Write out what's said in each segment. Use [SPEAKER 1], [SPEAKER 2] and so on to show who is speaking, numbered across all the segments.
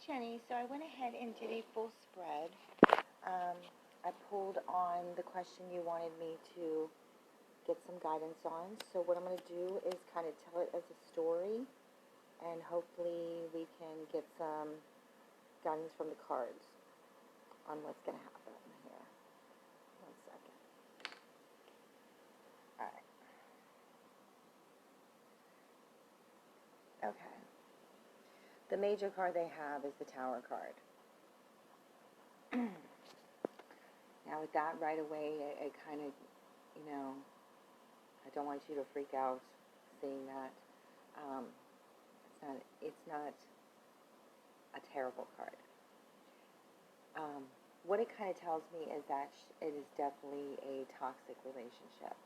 [SPEAKER 1] Jenny. So I went ahead and did a full spread. I pulled on the question you wanted me to get some guidance on. So what I'm going to do is kind of tell it as a story, and hopefully we can get some guidance from the cards on what's going to happen here. 1 second. All right. Okay. The major card they have is the Tower card. Now with that right away, it kind of, I don't want you to freak out seeing that. It's not a terrible card. What it kind of tells me is that it is definitely a toxic relationship,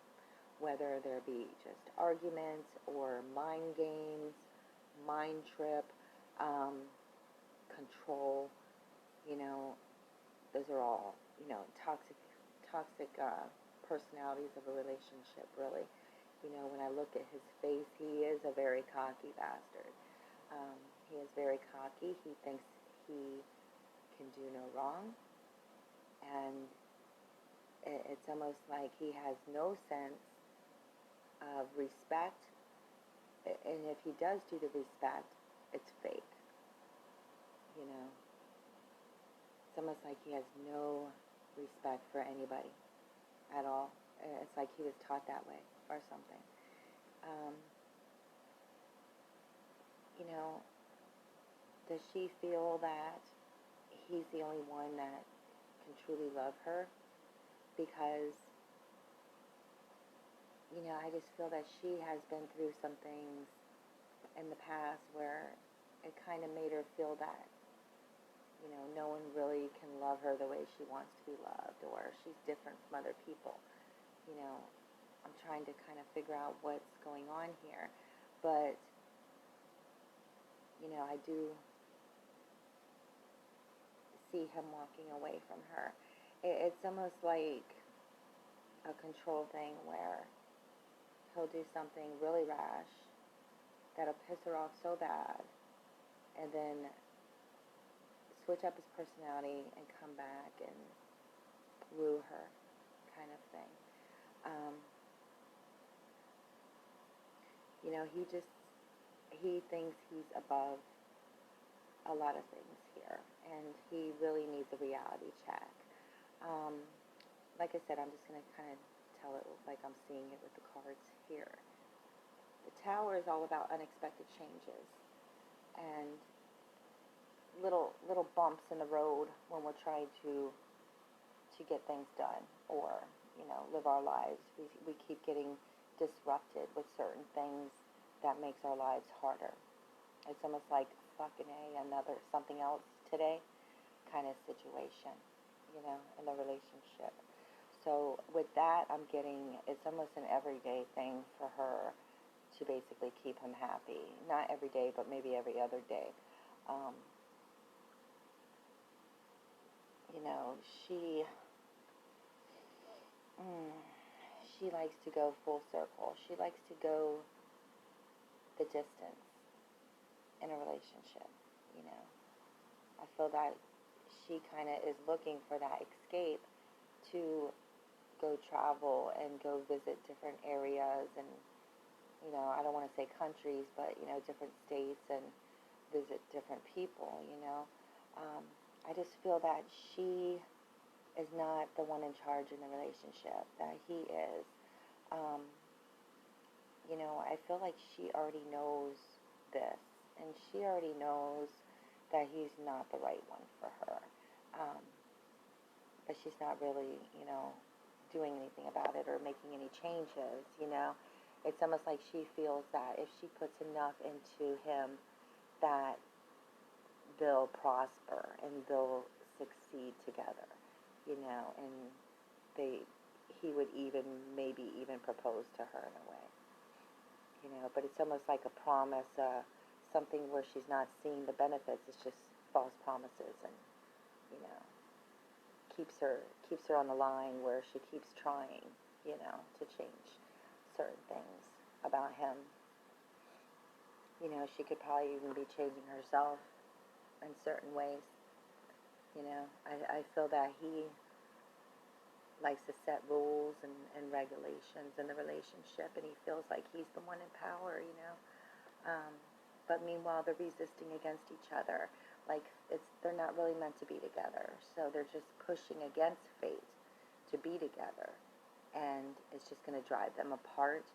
[SPEAKER 1] whether there be just arguments or mind games, mind trip, control. Those are all toxic personalities of a relationship. Really, when I look at his face, he is a very cocky bastard. He is very cocky. He thinks he can do no wrong. And it's almost like he has no sense of respect. And if he does do the respect, it's fake. It's almost like he has no respect for anybody at all. It's like he was taught that way or something. Does she feel that he's the only one that can truly love her? Because, I just feel that she has been through some things in the past where it kind of made her feel that, no one really can love her the way she wants to be loved, or she's different from other people. I'm trying to kind of figure out what's going on here. But, I do see him walking away from her. It's almost like a control thing where he'll do something really rash that'll piss her off so bad, and then switch up his personality and come back and woo her, kind of thing. He thinks he's above a lot of things here, and he really needs a reality check. Like I said, I'm just going to kind of tell it like I'm seeing it with the cards here. The Tower is all about unexpected changes and little bumps in the road when we're trying to get things done, or live our lives. We keep getting disrupted with certain things that makes our lives harder. It's almost like fucking another something else today kind of situation, in the relationship. So with that, I'm getting it's almost an everyday thing for her to basically keep him happy. Not every day, but maybe every other day. She likes to go full circle. She likes to go the distance in a relationship. I feel that she kind of is looking for that escape to go travel and go visit different areas and, I don't want to say countries, but, different states and visit different people, I just feel that she is not the one in charge in the relationship, that he is. I feel like she already knows this, and she already knows that he's not the right one for her. But she's not really, doing anything about it or making any changes, It's almost like she feels that if she puts enough into him, that they'll prosper and they'll succeed together, and he would maybe even propose to her in a way, but it's almost like a promise, something where she's not seeing the benefits. It's just false promises, and keeps her on the line where she keeps trying, to change certain things about him. She could probably even be changing herself in certain ways. You know, I feel that he likes to set rules and regulations in the relationship, and he feels like he's the one in power, you know. But meanwhile, they're resisting against each other. Like, they're not really meant to be together. So they're just pushing against fate to be together. And it's just going to drive them apart.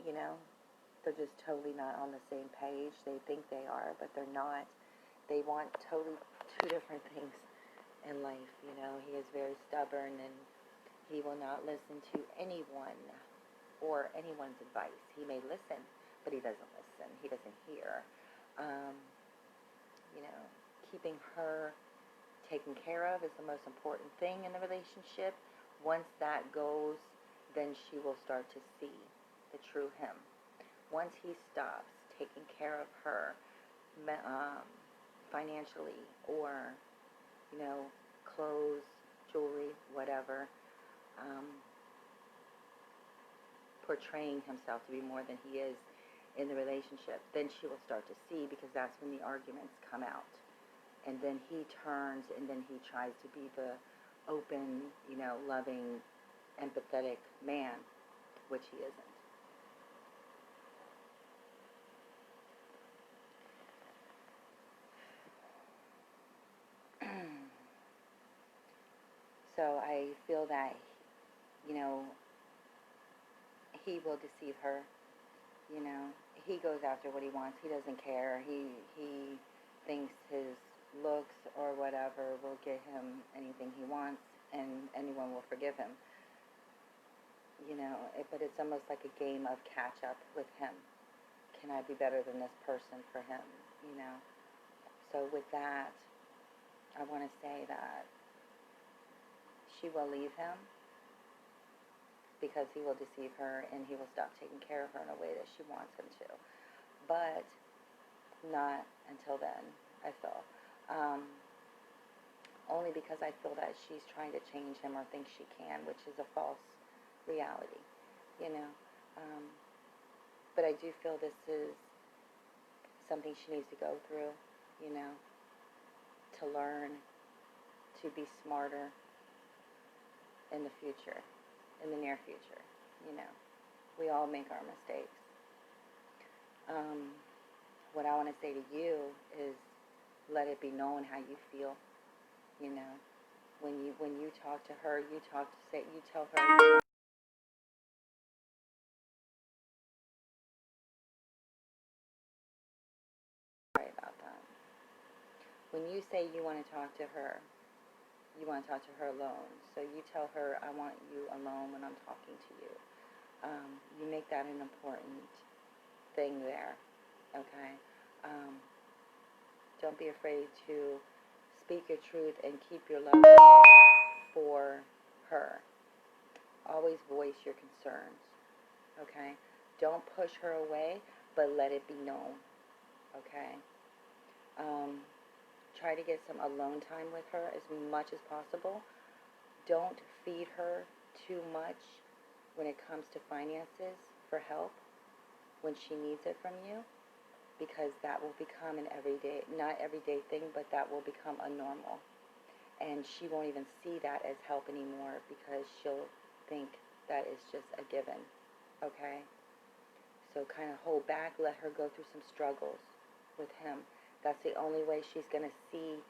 [SPEAKER 1] You know, they're just totally not on the same page. They think they are, but they're not. They want totally two different things in life. You know, he is very stubborn, and he will not listen to anyone or anyone's advice. He may listen, but he doesn't listen. He doesn't hear. You know, keeping her taken care of is the most important thing in the relationship. Once that goes, then she will start to see the true him. Once he stops taking care of her financially, or, you know, clothes, jewelry, whatever, portraying himself to be more than he is in the relationship, then she will start to see, because that's when the arguments come out. And then he turns, and then he tries to be the open, you know, loving, empathetic man, which he isn't. So I feel that, you know, he will deceive her. You know, he goes after what he wants. He doesn't care. He thinks his looks or whatever will get him anything he wants, and anyone will forgive him. You know, but it's almost like a game of catch up with him. Can I be better than this person for him? You know. So with that, I want to say that she will leave him, because he will deceive her, and he will stop taking care of her in a way that she wants him to. But not until then, I feel. Only because I feel that she's trying to change him, or thinks she can, which is a false reality, you know. But I do feel this is something she needs to go through, you know, to learn to be smarter in the future, in the near future, you know. We all make our mistakes. What I want to say to you is, let it be known how you feel, you know. When you talk to her, you tell her. Sorry about that. When you say you want to talk to her, you want to talk to her alone. So you tell her, I want you alone when I'm talking to you. You make that an important thing there, okay? Don't be afraid to speak your truth and keep your love for her. Always voice your concerns, okay? Don't push her away, but let it be known, okay? Try to get some alone time with her as much as possible. Don't feed her too much when it comes to finances for help when she needs it from you, because that will become an everyday, not everyday thing, but that will become a normal. And she won't even see that as help anymore, because she'll think that it's just a given, okay? So kind of hold back, let her go through some struggles with him. That's the only way she's going to see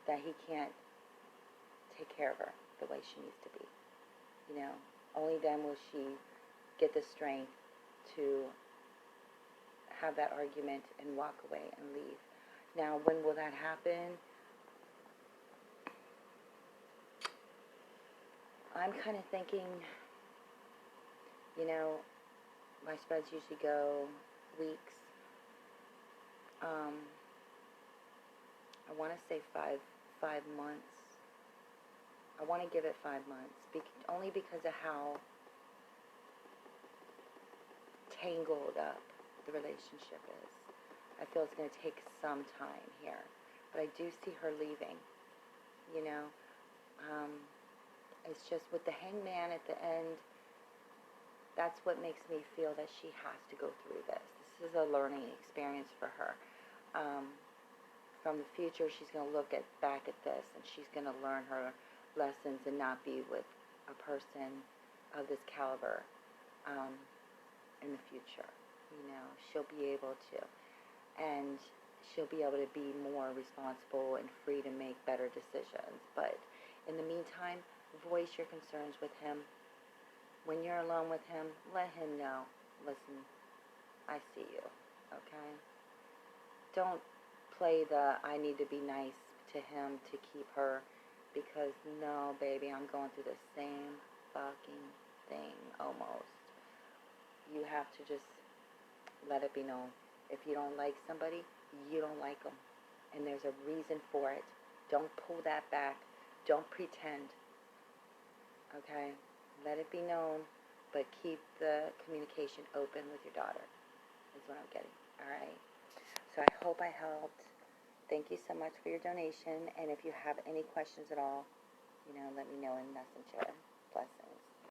[SPEAKER 1] that he can't take care of her the way she needs to be. You know, only then will she get the strength to have that argument and walk away and leave. Now, when will that happen? I'm kind of thinking, you know, my spreads usually go weeks. I want to say five months. I want to give it 5 months, only because of how tangled up the relationship is. I feel it's going to take some time here, but I do see her leaving, you know. It's just with the hangman at the end, that's what makes me feel that she has to go through this. This is a learning experience for her. from the future, she's going to look back at this, and she's going to learn her lessons and not be with a person of this caliber in the future. She'll be able to, and she'll be able to be more responsible and free to make better decisions. But in the meantime, voice your concerns with him. When you're alone with him, let him know, listen, I see you, okay? Don't play the I need to be nice to him to keep her, because no, baby, I'm going through the same fucking thing almost. You have to just let it be known. If you don't like somebody, you don't like them. And there's a reason for it. Don't pull that back. Don't pretend. Okay? Let it be known, but keep the communication open with your daughter, is what I'm getting. Alright? So I hope I helped. Thank you so much for your donation. And if you have any questions at all, let me know in Messenger. Blessings.